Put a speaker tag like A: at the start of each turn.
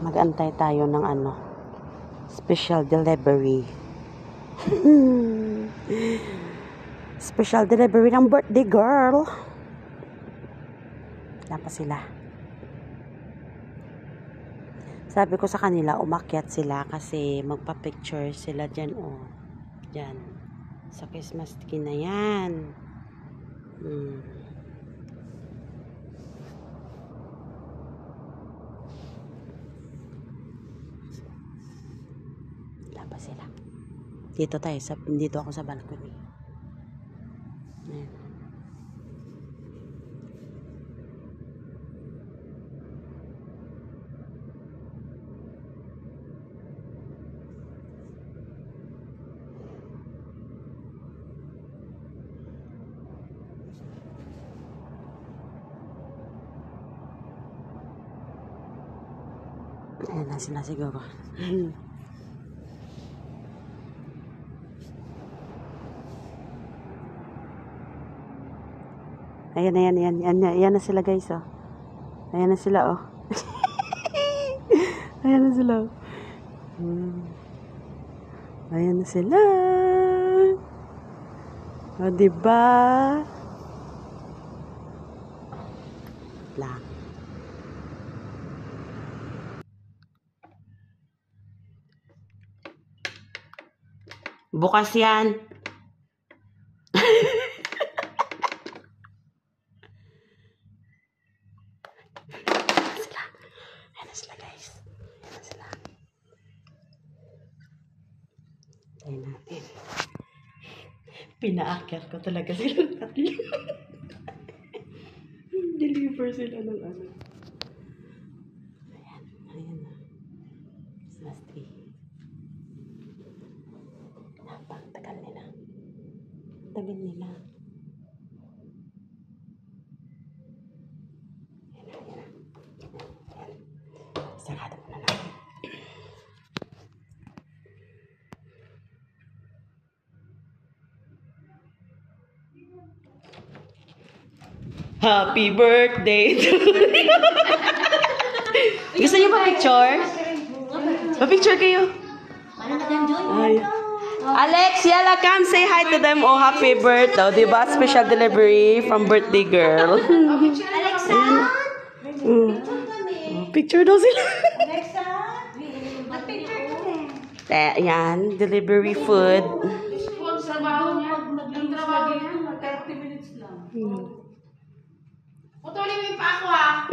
A: Mag-antay tayo ng special delivery. Special delivery ng birthday girl. Yan pa sila. Sabi ko sa kanila, umakyat sila kasi magpa-picture sila dyan, oh. Dyan. Sa Christmas tree na yan. Wala pa sila. Dito ako sa balcony. Ayan. Ayan na sila siguro. Ayan na sila guys, oh. Ayan na sila, oh. Ayan na sila, oh. Ayan na sila. O, diba? Lang. Bukas yan. Ayan na sila guys. Ayan na sila. Tayo natin. Pinaakyat ko talaga silang tatlo. Deliver sila ng Ayan na. Christmas tree. Tagal nila. Ayan. Sarado mo na natin. Happy birthday to you. Gusto niyo pa picture? Pa-picture kayo. Ay. Alex, Yala, come say hi to them. Oh, happy birthday. Diba? Special delivery from birthday girl.
B: Alexa!
A: Picture daw sila.
B: Alexa! Mag-picture kami.
A: Ayan, delivery food.
C: Sa baho niya, nag-trabaho niya, 30 minutes lang. Putulin mo yung pa ako, ha?